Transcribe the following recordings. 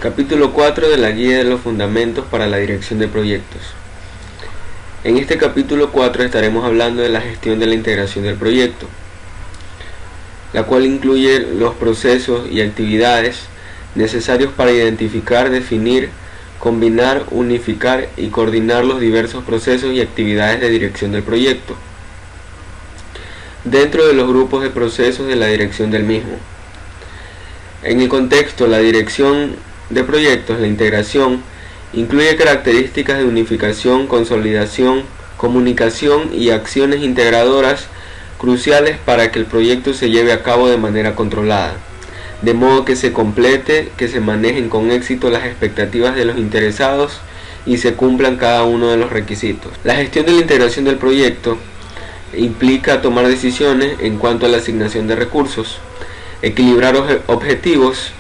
Capítulo 4 de la Guía de los Fundamentos para la Dirección de Proyectos. En este capítulo 4 estaremos hablando de la gestión de la integración del proyecto, la cual incluye los procesos y actividades necesarios para identificar, definir, combinar, unificar y coordinar los diversos procesos y actividades de dirección del proyecto, dentro de los grupos de procesos de la dirección del mismo. En el contexto, la dirección de proyectos, la integración incluye características de unificación, consolidación, comunicación y acciones integradoras cruciales para que el proyecto se lleve a cabo de manera controlada, de modo que se complete, que se manejen con éxito las expectativas de los interesados y se cumplan cada uno de los requisitos. La gestión de la integración del proyecto implica tomar decisiones en cuanto a la asignación de recursos, equilibrar objetivos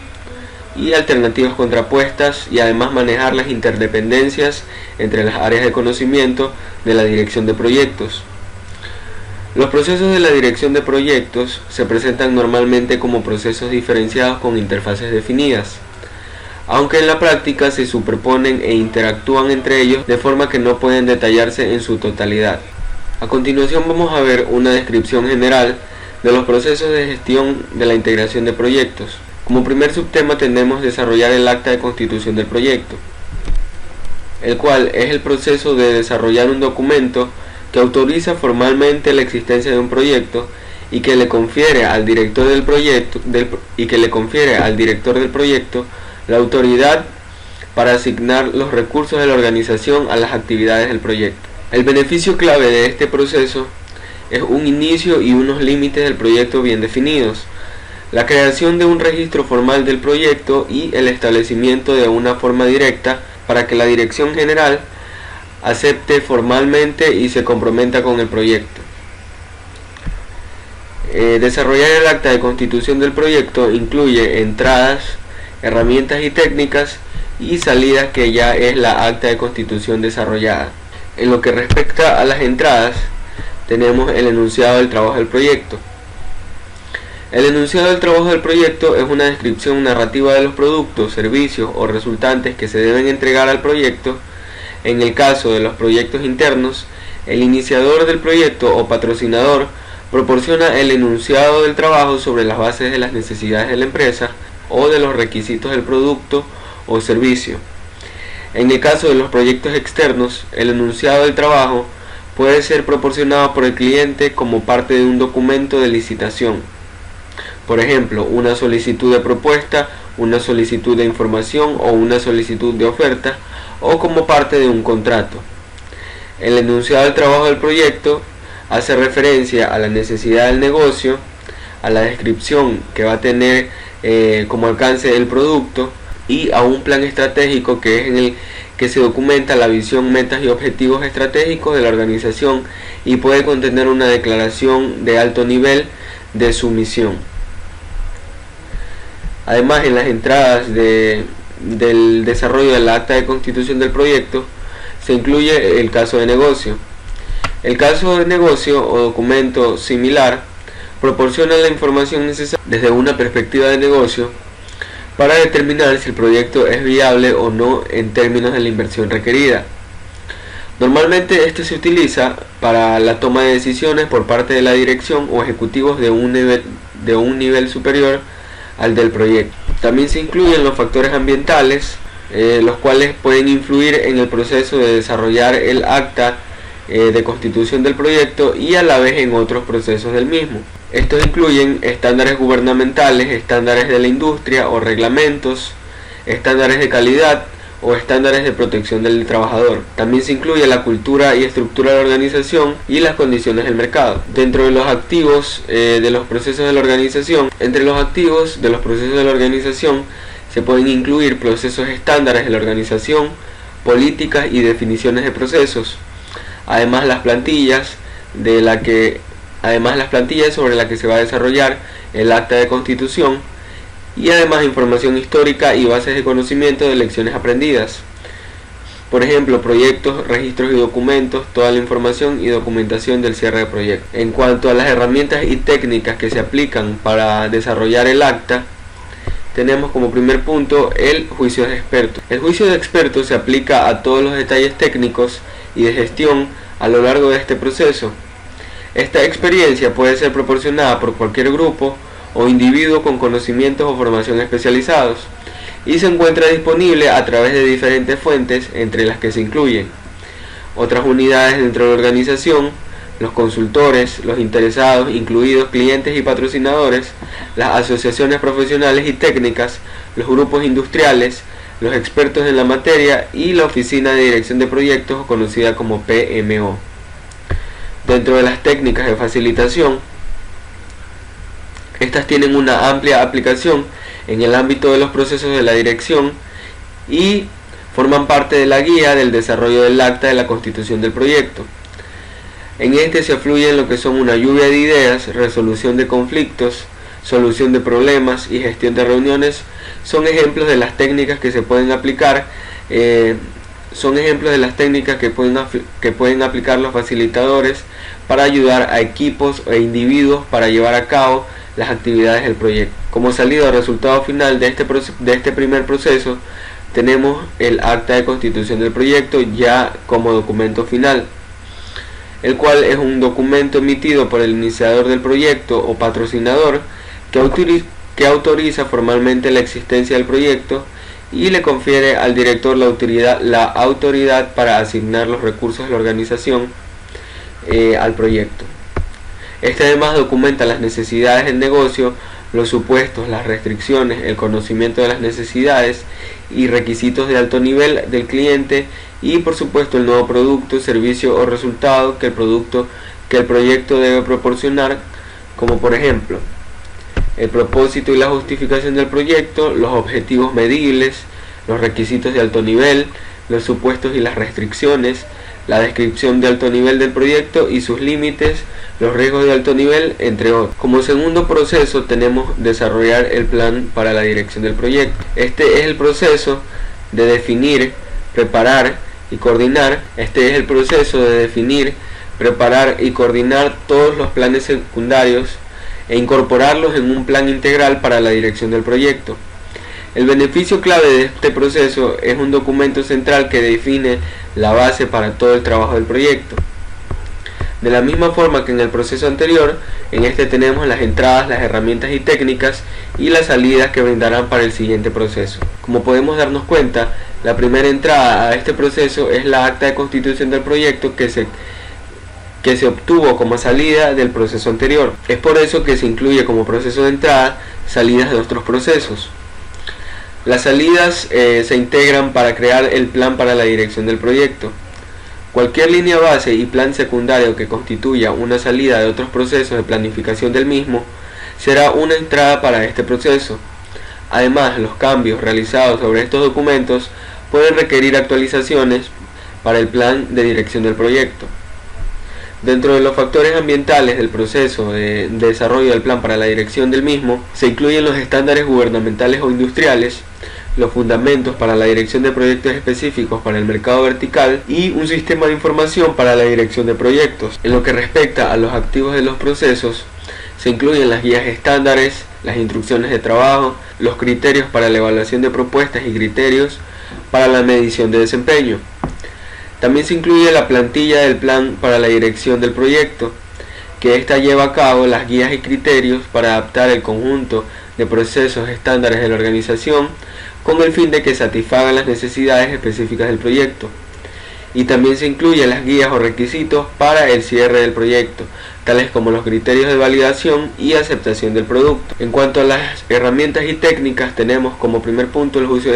y alternativas contrapuestas y además manejar las interdependencias entre las áreas de conocimiento de la dirección de proyectos. Los procesos de la dirección de proyectos se presentan normalmente como procesos diferenciados con interfaces definidas, aunque en la práctica se superponen e interactúan entre ellos de forma que no pueden detallarse en su totalidad. A continuación vamos a ver una descripción general de los procesos de gestión de la integración de proyectos. Como primer subtema tenemos desarrollar el acta de constitución del proyecto, el cual es el proceso de desarrollar un documento que autoriza formalmente la existencia de un proyecto y que le confiere al director del proyecto la autoridad para asignar los recursos de la organización a las actividades del proyecto. El beneficio clave de este proceso es un inicio y unos límites del proyecto bien definidos, la creación de un registro formal del proyecto y el establecimiento de una forma directa para que la dirección general acepte formalmente y se comprometa con el proyecto. Desarrollar el acta de constitución del proyecto incluye entradas, herramientas y técnicas y salidas, que ya es la acta de constitución desarrollada. En lo que respecta a las entradas, tenemos el enunciado del trabajo del proyecto. El enunciado del trabajo del proyecto es una descripción narrativa de los productos, servicios o resultantes que se deben entregar al proyecto. En el caso de los proyectos internos, el iniciador del proyecto o patrocinador proporciona el enunciado del trabajo sobre las bases de las necesidades de la empresa o de los requisitos del producto o servicio. En el caso de los proyectos externos, el enunciado del trabajo puede ser proporcionado por el cliente como parte de un documento de licitación. Por ejemplo, una solicitud de propuesta, una solicitud de información o una solicitud de oferta, o como parte de un contrato. El enunciado del trabajo del proyecto hace referencia a la necesidad del negocio, a la descripción que va a tener como alcance el producto y a un plan estratégico, que es en el que se documenta la visión, metas y objetivos estratégicos de la organización y puede contener una declaración de alto nivel de su misión. Además, en las entradas del desarrollo del acta de constitución del proyecto se incluye el caso de negocio. El caso de negocio o documento similar proporciona la información necesaria desde una perspectiva de negocio para determinar si el proyecto es viable o no en términos de la inversión requerida. Normalmente esto se utiliza para la toma de decisiones por parte de la dirección o ejecutivos de un nivel superior al del proyecto. También se incluyen los factores ambientales, los cuales pueden influir en el proceso de desarrollar el acta de constitución del proyecto y a la vez en otros procesos del mismo. Estos incluyen estándares gubernamentales, estándares de la industria o reglamentos, estándares de calidad o estándares de protección del trabajador. También se incluye la cultura y estructura de la organización y las condiciones del mercado. Dentro de los activos de los procesos de la organización, entre los activos de los procesos de la organización se pueden incluir procesos estándares de la organización, políticas y definiciones de procesos, además las plantillas sobre las que se va a desarrollar el acta de constitución, y además información histórica y bases de conocimiento de lecciones aprendidas. Por ejemplo, proyectos, registros y documentos, toda la información y documentación del cierre de proyecto. En cuanto a las herramientas y técnicas que se aplican para desarrollar el acta, tenemos como primer punto el juicio de expertos. El juicio de expertos se aplica a todos los detalles técnicos y de gestión a lo largo de este proceso. Esta experiencia puede ser proporcionada por cualquier grupo o individuo con conocimientos o formación especializados y se encuentra disponible a través de diferentes fuentes, entre las que se incluyen otras unidades dentro de la organización, los consultores, los interesados, incluidos clientes y patrocinadores, las asociaciones profesionales y técnicas, los grupos industriales, los expertos en la materia y la Oficina de Dirección de Proyectos, conocida como PMO. Dentro de las técnicas de facilitación, estas tienen una amplia aplicación en el ámbito de los procesos de la dirección y forman parte de la guía del desarrollo del acta de la constitución del proyecto. En este se afluyen lo que son una lluvia de ideas, resolución de conflictos, solución de problemas y gestión de reuniones. Son ejemplos de las técnicas que se pueden aplicar, que pueden aplicar los facilitadores para ayudar a equipos e individuos para llevar a cabo las actividades del proyecto. Como salida o resultado final de este primer proceso, tenemos el acta de constitución del proyecto ya como documento final, el cual es un documento emitido por el iniciador del proyecto o patrocinador que autoriza formalmente la existencia del proyecto y le confiere al director la autoridad para asignar los recursos de la organización al proyecto. Este además documenta las necesidades del negocio, los supuestos, las restricciones, el conocimiento de las necesidades y requisitos de alto nivel del cliente y por supuesto el nuevo producto, servicio o resultado que el proyecto debe proporcionar, como por ejemplo el propósito y la justificación del proyecto, los objetivos medibles, los requisitos de alto nivel, los supuestos y las restricciones, la descripción de alto nivel del proyecto y sus límites, los riesgos de alto nivel, entre otros. Como segundo proceso tenemos desarrollar el plan para la dirección del proyecto. Este es el proceso de definir, preparar y coordinar. Todos los planes secundarios e incorporarlos en un plan integral para la dirección del proyecto. El beneficio clave de este proceso es un documento central que define la base para todo el trabajo del proyecto. De la misma forma que en el proceso anterior, en este tenemos las entradas, las herramientas y técnicas y las salidas que brindarán para el siguiente proceso. Como podemos darnos cuenta, la primera entrada a este proceso es la acta de constitución del proyecto que se obtuvo como salida del proceso anterior. Es por eso que se incluye como proceso de entrada salidas de otros procesos. Las salidas se integran para crear el plan para la dirección del proyecto. Cualquier línea base y plan secundario que constituya una salida de otros procesos de planificación del mismo será una entrada para este proceso. Además, los cambios realizados sobre estos documentos pueden requerir actualizaciones para el plan de dirección del proyecto. Dentro de los factores ambientales del proceso de desarrollo del plan para la dirección del mismo, se incluyen los estándares gubernamentales o industriales, los fundamentos para la dirección de proyectos específicos para el mercado vertical y un sistema de información para la dirección de proyectos. En lo que respecta a los activos de los procesos, se incluyen las guías estándares, las instrucciones de trabajo, los criterios para la evaluación de propuestas y criterios para la medición de desempeño. También se incluye la plantilla del plan para la dirección del proyecto, que ésta lleva a cabo las guías y criterios para adaptar el conjunto de procesos estándares de la organización con el fin de que satisfagan las necesidades específicas del proyecto. Y también se incluyen las guías o requisitos para el cierre del proyecto, tales como los criterios de validación y aceptación del producto. En cuanto a las herramientas y técnicas, tenemos como primer punto el juicio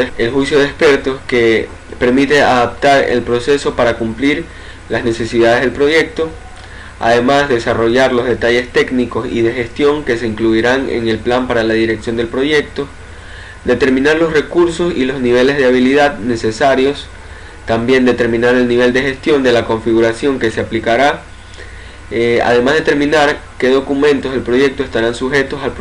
de expertos, que permite adaptar el proceso para cumplir las necesidades del proyecto. Además, desarrollar los detalles técnicos y de gestión que se incluirán en el plan para la dirección del proyecto. Determinar los recursos y los niveles de habilidad necesarios. También determinar el nivel de gestión de la configuración que se aplicará. Además, determinar qué documentos del proyecto estarán sujetos al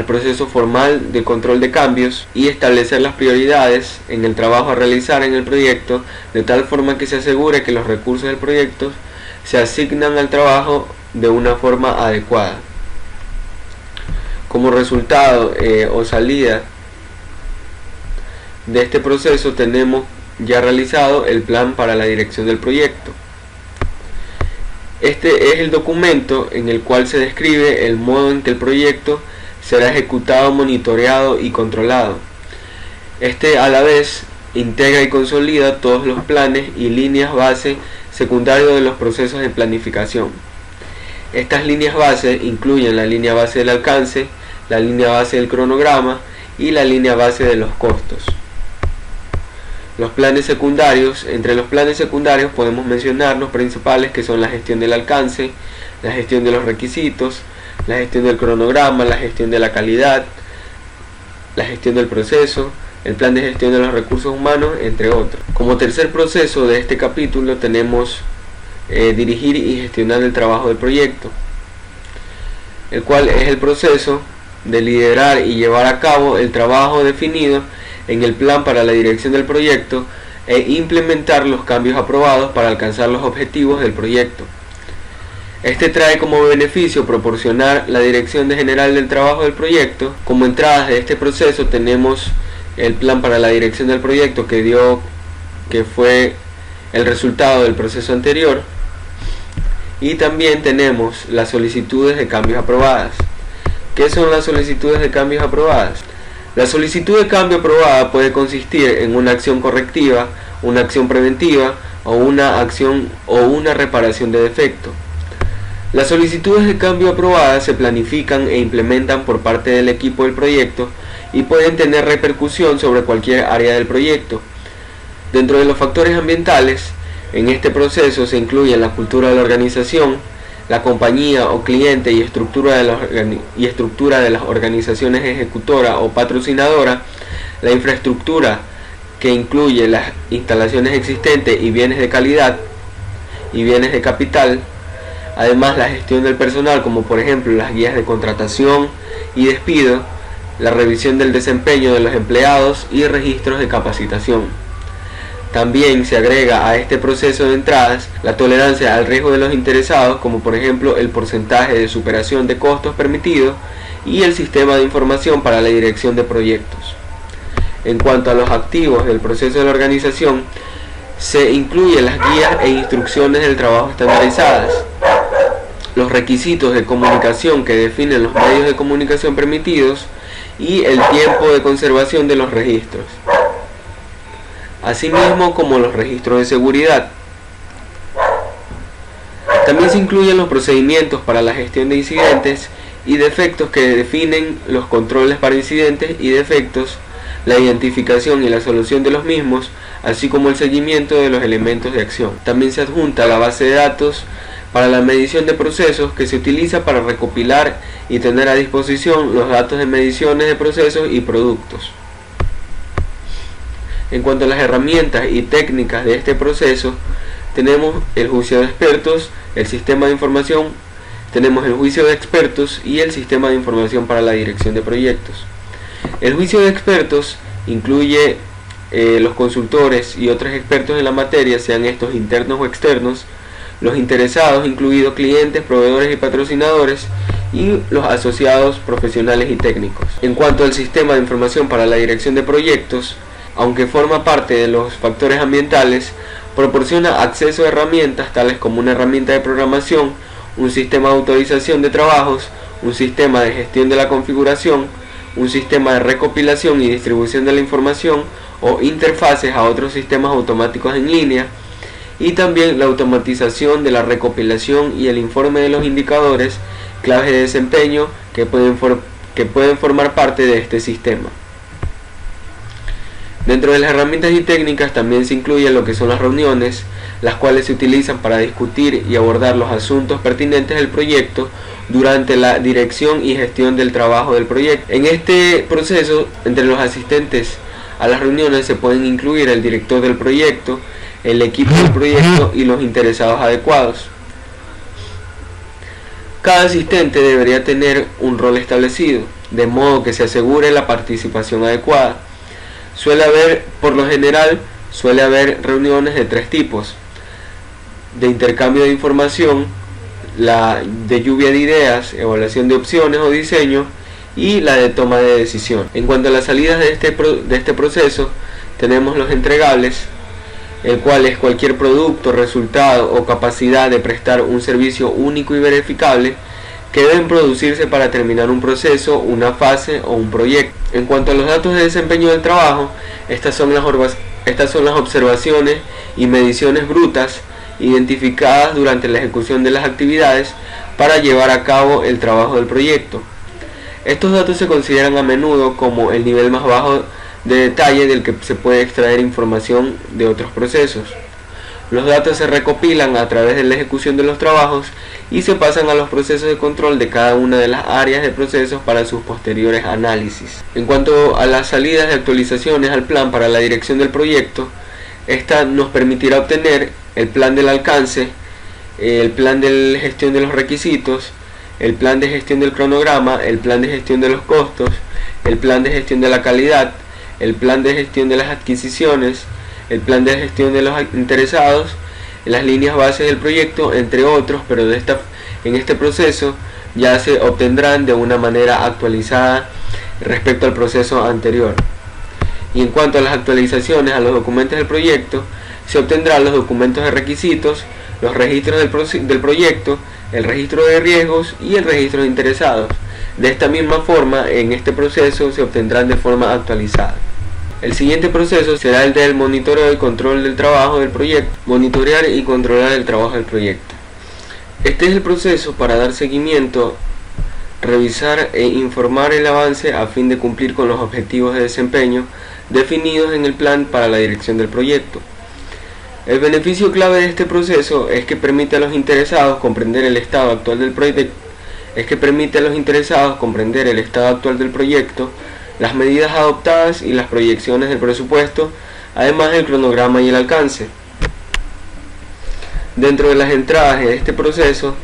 proceso formal de control de cambios y establecer las prioridades en el trabajo a realizar en el proyecto, de tal forma que se asegure que los recursos del proyecto se asignan al trabajo de una forma adecuada. Como resultado o salida de este proceso tenemos ya realizado el plan para la dirección del proyecto. Este es el documento en el cual se describe el modo en que el proyecto será ejecutado, monitoreado y controlado. Este a la vez integra y consolida todos los planes y líneas base secundarios de los procesos de planificación. Estas líneas base incluyen la línea base del alcance, la línea base del cronograma y la línea base de los costos. Los planes secundarios. Entre los planes secundarios podemos mencionar los principales, que son la gestión del alcance, la gestión de los requisitos, la gestión del cronograma, la gestión de la calidad, la gestión del proceso, el plan de gestión de los recursos humanos, entre otros. Como tercer proceso de este capítulo tenemos dirigir y gestionar el trabajo del proyecto, el cual es el proceso de liderar y llevar a cabo el trabajo definido en el plan para la dirección del proyecto e implementar los cambios aprobados para alcanzar los objetivos del proyecto. Este trae como beneficio proporcionar la dirección general del trabajo del proyecto. Como entradas de este proceso tenemos el plan para la dirección del proyecto que fue el resultado del proceso anterior, y también tenemos las solicitudes de cambios aprobadas. ¿Qué son las solicitudes de cambios aprobadas? La solicitud de cambio aprobada puede consistir en una acción correctiva, una acción preventiva o una acción o una reparación de defecto. Las solicitudes de cambio aprobadas se planifican e implementan por parte del equipo del proyecto y pueden tener repercusión sobre cualquier área del proyecto. Dentro de los factores ambientales, en este proceso se incluyen la cultura de la organización, la compañía o cliente y estructura de las organizaciones ejecutora o patrocinadora, la infraestructura que incluye las instalaciones existentes y bienes de calidad y bienes de capital, además la gestión del personal, como por ejemplo las guías de contratación y despido, la revisión del desempeño de los empleados y registros de capacitación. También se agrega a este proceso de entradas la tolerancia al riesgo de los interesados, como por ejemplo el porcentaje de superación de costos permitido y el sistema de información para la dirección de proyectos. En cuanto a los activos del proceso de la organización, se incluyen las guías e instrucciones del trabajo estandarizadas, los requisitos de comunicación que definen los medios de comunicación permitidos y el tiempo de conservación de los registros, asimismo como los registros de seguridad. También se incluyen los procedimientos para la gestión de incidentes y defectos que definen los controles para incidentes y defectos, la identificación y la solución de los mismos, así como el seguimiento de los elementos de acción. También se adjunta la base de datos para la medición de procesos, que se utiliza para recopilar y tener a disposición los datos de mediciones de procesos y productos. En cuanto a las herramientas y técnicas de este proceso, tenemos el juicio de expertos, el sistema de información, tenemos el juicio de expertos y el sistema de información para la dirección de proyectos. El juicio de expertos incluye los consultores y otros expertos en la materia, sean estos internos o externos, los interesados, incluidos clientes, proveedores y patrocinadores, y los asociados profesionales y técnicos. En cuanto al sistema de información para la dirección de proyectos, aunque forma parte de los factores ambientales, proporciona acceso a herramientas tales como una herramienta de programación, un sistema de autorización de trabajos, un sistema de gestión de la configuración, un sistema de recopilación y distribución de la información o interfaces a otros sistemas automáticos en línea, y también la automatización de la recopilación y el informe de los indicadores claves de desempeño que pueden formar parte de este sistema. Dentro de las herramientas y técnicas también se incluyen lo que son las reuniones, las cuales se utilizan para discutir y abordar los asuntos pertinentes del proyecto durante la dirección y gestión del trabajo del proyecto. En este proceso, entre los asistentes a las reuniones se pueden incluir el director del proyecto, el equipo del proyecto y los interesados adecuados. Cada asistente debería tener un rol establecido, de modo que se asegure la participación adecuada. Por lo general, suele haber reuniones de tres tipos: de intercambio de información, la de lluvia de ideas, evaluación de opciones o diseño, y la de toma de decisión. En cuanto a las salidas de este proceso, tenemos los entregables, el cual es cualquier producto, resultado o capacidad de prestar un servicio único y verificable que deben producirse para terminar un proceso, una fase o un proyecto. En cuanto a los datos de desempeño del trabajo, estas son las observaciones y mediciones brutas identificadas durante la ejecución de las actividades para llevar a cabo el trabajo del proyecto. Estos datos se consideran a menudo como el nivel más bajo de detalle del que se puede extraer información de otros procesos. Los datos se recopilan a través de la ejecución de los trabajos y se pasan a los procesos de control de cada una de las áreas de procesos para sus posteriores análisis. En cuanto a las salidas de actualizaciones al plan para la dirección del proyecto, esta nos permitirá obtener el plan del alcance, el plan de gestión de los requisitos, el plan de gestión del cronograma, el plan de gestión de los costos, el plan de gestión de la calidad, el plan de gestión de las adquisiciones, el plan de gestión de los interesados, las líneas bases del proyecto, entre otros, pero en este proceso ya se obtendrán de una manera actualizada respecto al proceso anterior. Y en cuanto a las actualizaciones a los documentos del proyecto, se obtendrán los documentos de requisitos, los registros del proyecto, el registro de riesgos y el registro de interesados. De esta misma forma, en este proceso se obtendrán de forma actualizada. El siguiente proceso será el del monitoreo y control del trabajo del proyecto. Monitorear y controlar el trabajo del proyecto. Este es el proceso para dar seguimiento, revisar e informar el avance a fin de cumplir con los objetivos de desempeño definidos en el plan para la dirección del proyecto. El beneficio clave de este proceso es que permite a los interesados comprender el estado actual del proyecto, las medidas adoptadas y las proyecciones del presupuesto, además del cronograma y el alcance. Dentro de las entradas en este proceso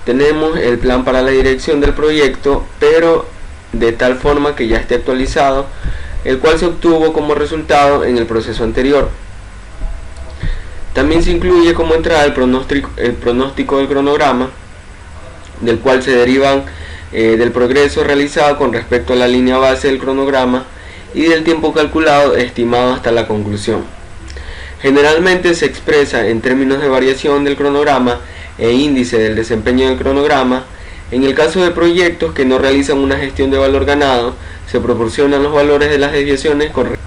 tenemos el plan para la dirección del proyecto, pero de tal forma que ya esté actualizado, el cual se obtuvo como resultado en el proceso anterior. También se incluye como entrada el pronóstico del cronograma, del cual se derivan del progreso realizado con respecto a la línea base del cronograma y del tiempo calculado estimado hasta la conclusión. Generalmente se expresa en términos de variación del cronograma e índice del desempeño del cronograma. En el caso de proyectos que no realizan una gestión de valor ganado, se proporcionan los valores de las desviaciones correctas.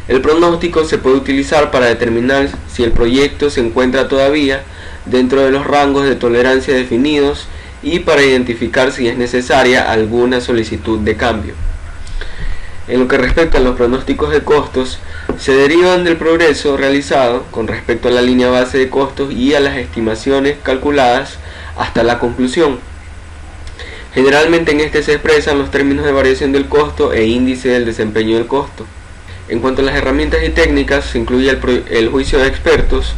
El pronóstico se puede utilizar para determinar si el proyecto se encuentra todavía dentro de los rangos de tolerancia definidos y para identificar si es necesaria alguna solicitud de cambio. En lo que respecta a los pronósticos de costos, se derivan del progreso realizado con respecto a la línea base de costos y a las estimaciones calculadas hasta la conclusión. Generalmente en este se expresan los términos de variación del costo e índice del desempeño del costo. En cuanto a las herramientas y técnicas, se incluye el juicio de expertos,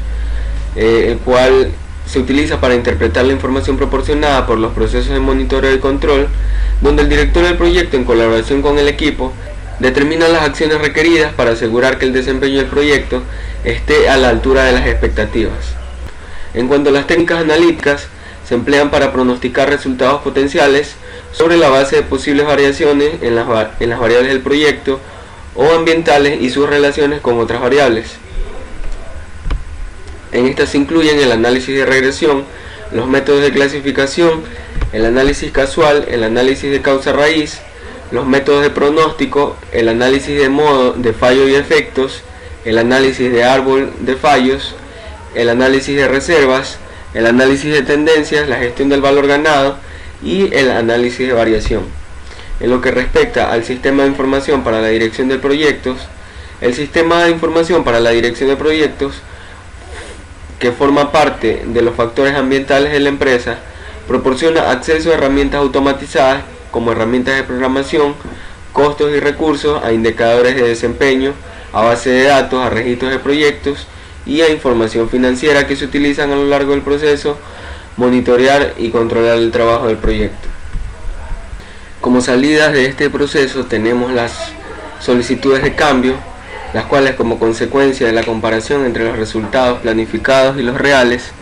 el cual se utiliza para interpretar la información proporcionada por los procesos de monitoreo y control, donde el director del proyecto, en colaboración con el equipo, determina las acciones requeridas para asegurar que el desempeño del proyecto esté a la altura de las expectativas. En cuanto a las técnicas analíticas, se emplean para pronosticar resultados potenciales sobre la base de posibles variaciones en las variables del proyecto o ambientales y sus relaciones con otras variables. En estas se incluyen el análisis de regresión, los métodos de clasificación, el análisis casual, el análisis de causa raíz, los métodos de pronóstico, el análisis de modo de fallo y efectos, el análisis de árbol de fallos, el análisis de reservas, el análisis de tendencias, la gestión del valor ganado y el análisis de variación. En lo que respecta al sistema de información para la dirección de proyectos, el sistema de información para la dirección de proyectos, que forma parte de los factores ambientales de la empresa, proporciona acceso a herramientas automatizadas como herramientas de programación, costos y recursos, a indicadores de desempeño, a base de datos, a registros de proyectos y a información financiera que se utilizan a lo largo del proceso, monitorear y controlar el trabajo del proyecto. Como salidas de este proceso tenemos las solicitudes de cambio, las cuales, como consecuencia de la comparación entre los resultados planificados y los reales,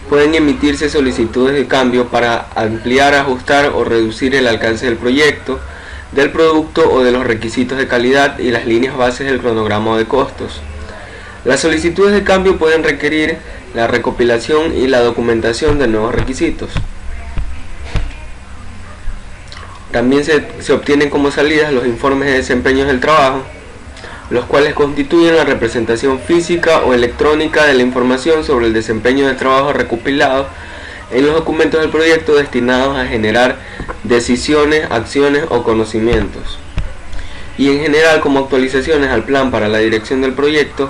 Pueden emitirse solicitudes de cambio para ampliar, ajustar o reducir el alcance del proyecto, del producto o de los requisitos de calidad y las líneas bases del cronograma de costos. Las solicitudes de cambio pueden requerir la recopilación y la documentación de nuevos requisitos. También se obtienen como salidas los informes de desempeño del trabajo, los cuales constituyen la representación física o electrónica de la información sobre el desempeño del trabajo recopilado en los documentos del proyecto destinados a generar decisiones, acciones o conocimientos. Y en general como actualizaciones al plan para la dirección del proyecto,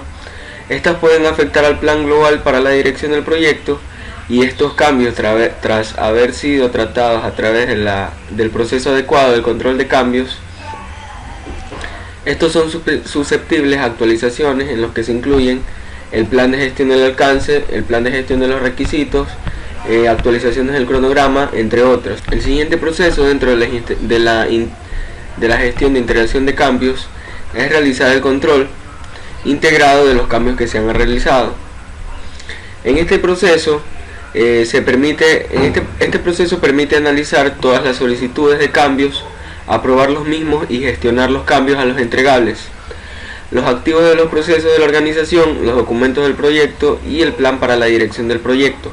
estas pueden afectar al plan global para la dirección del proyecto, y estos cambios tras haber sido tratados a través del proceso adecuado del control de cambios, estos son susceptibles a actualizaciones en los que se incluyen el plan de gestión del alcance, el plan de gestión de los requisitos, actualizaciones del cronograma, entre otros. El siguiente proceso dentro de la gestión de integración de cambios es realizar el control integrado de los cambios que se han realizado. En este proceso este proceso permite analizar todas las solicitudes de cambios, aprobar los mismos y gestionar los cambios a los entregables, los activos de los procesos de la organización, los documentos del proyecto y el plan para la dirección del proyecto,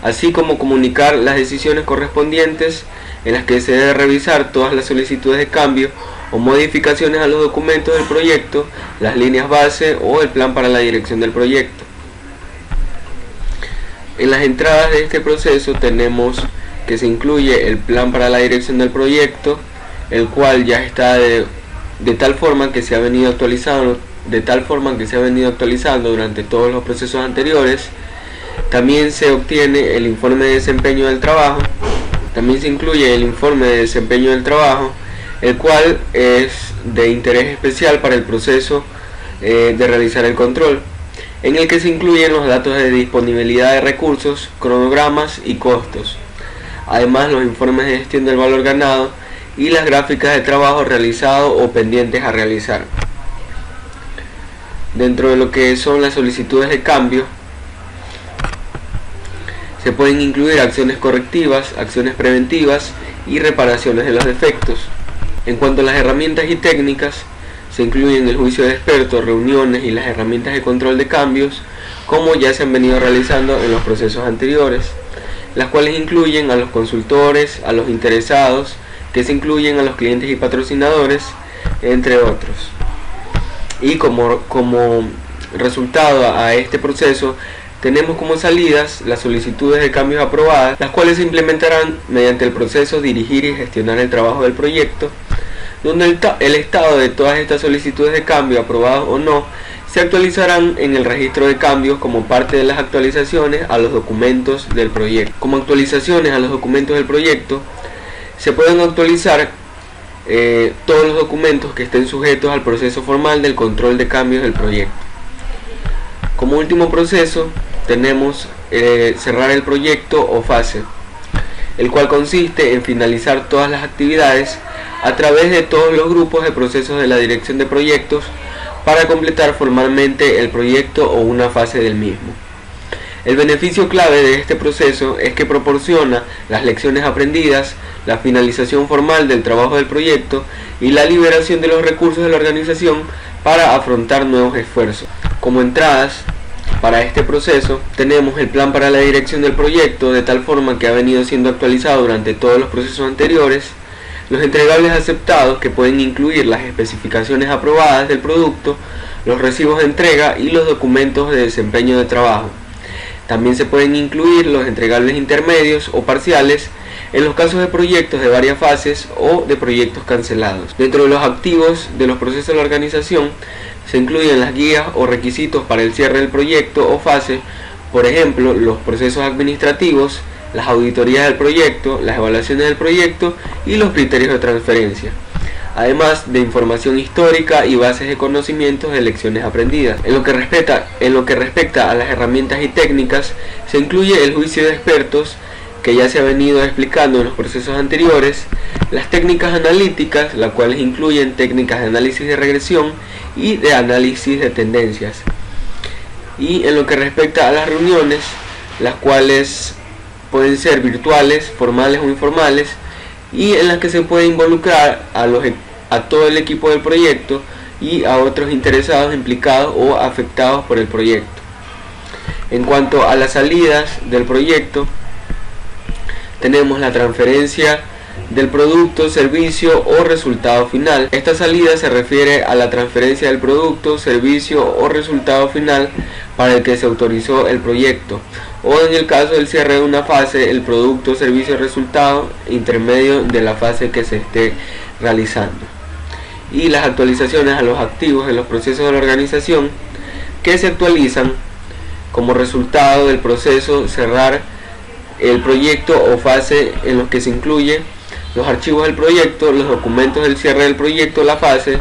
así como comunicar las decisiones correspondientes en las que se debe revisar todas las solicitudes de cambio o modificaciones a los documentos del proyecto, las líneas base o el plan para la dirección del proyecto. En las entradas de este proceso tenemos que se incluye el plan para la dirección del proyecto, el cual ya está de tal forma que se ha venido actualizando durante todos los procesos anteriores. También se obtiene el informe de desempeño del trabajo. También se incluye el informe de desempeño del trabajo, el cual es de interés especial para el proceso de realizar el control, en el que se incluyen los datos de disponibilidad de recursos, cronogramas y costos. Además, los informes de gestión del valor ganado y las gráficas de trabajo realizado o pendientes a realizar. Dentro de lo que son las solicitudes de cambio, se pueden incluir acciones correctivas, acciones preventivas y reparaciones de los defectos. En cuanto a las herramientas y técnicas, se incluyen el juicio de expertos, reuniones y las herramientas de control de cambios, como ya se han venido realizando en los procesos anteriores, las cuales incluyen a los consultores, a los interesados, que se incluyen a los clientes y patrocinadores, entre otros. Y como resultado a este proceso, tenemos como salidas las solicitudes de cambios aprobadas, las cuales se implementarán mediante el proceso dirigir y gestionar el trabajo del proyecto, donde el estado de todas estas solicitudes de cambio, aprobadas o no, se actualizarán en el registro de cambios como parte de las actualizaciones a los documentos del proyecto. Como actualizaciones a los documentos del proyecto, se pueden actualizar todos los documentos que estén sujetos al proceso formal del control de cambios del proyecto. Como último proceso tenemos cerrar el proyecto o fase, el cual consiste en finalizar todas las actividades a través de todos los grupos de procesos de la dirección de proyectos para completar formalmente el proyecto o una fase del mismo. El beneficio clave de este proceso es que proporciona las lecciones aprendidas, la finalización formal del trabajo del proyecto y la liberación de los recursos de la organización para afrontar nuevos esfuerzos. Como entradas para este proceso tenemos el plan para la dirección del proyecto, de tal forma que ha venido siendo actualizado durante todos los procesos anteriores, los entregables aceptados, que pueden incluir las especificaciones aprobadas del producto, los recibos de entrega y los documentos de desempeño de trabajo. También se pueden incluir los entregables intermedios o parciales en los casos de proyectos de varias fases o de proyectos cancelados. Dentro de los activos de los procesos de la organización se incluyen las guías o requisitos para el cierre del proyecto o fase, por ejemplo, los procesos administrativos, las auditorías del proyecto, las evaluaciones del proyecto y los criterios de transferencia, además de información histórica y bases de conocimientos de lecciones aprendidas. En lo que respecta a las herramientas y técnicas, se incluye el juicio de expertos, que ya se ha venido explicando en los procesos anteriores, las técnicas analíticas, las cuales incluyen técnicas de análisis de regresión y de análisis de tendencias. Y en lo que respecta a las reuniones, las cuales pueden ser virtuales, formales o informales, y en las que se puede involucrar a todo el equipo del proyecto y a otros interesados, implicados o afectados por el proyecto. En cuanto a las salidas del proyecto, tenemos la transferencia del producto, servicio o resultado final. Esta salida se refiere a la transferencia del producto, servicio o resultado final para el que se autorizó el proyecto, o en el caso del cierre de una fase, el producto, servicio o resultado intermedio de la fase que se esté realizando. Y las actualizaciones a los activos de los procesos de la organización, que se actualizan como resultado del proceso cerrar el proyecto o fase, en los que se incluye los archivos del proyecto, los documentos del cierre del proyecto, la fase,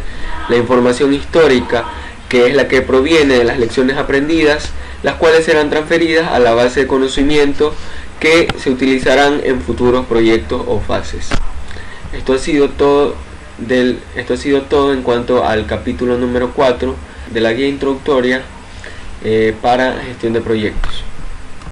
la información histórica, que es la que proviene de las lecciones aprendidas, las cuales serán transferidas a la base de conocimiento que se utilizarán en futuros proyectos o fases. Esto ha sido todo en cuanto al capítulo número 4 de la guía introductoria para gestión de proyectos.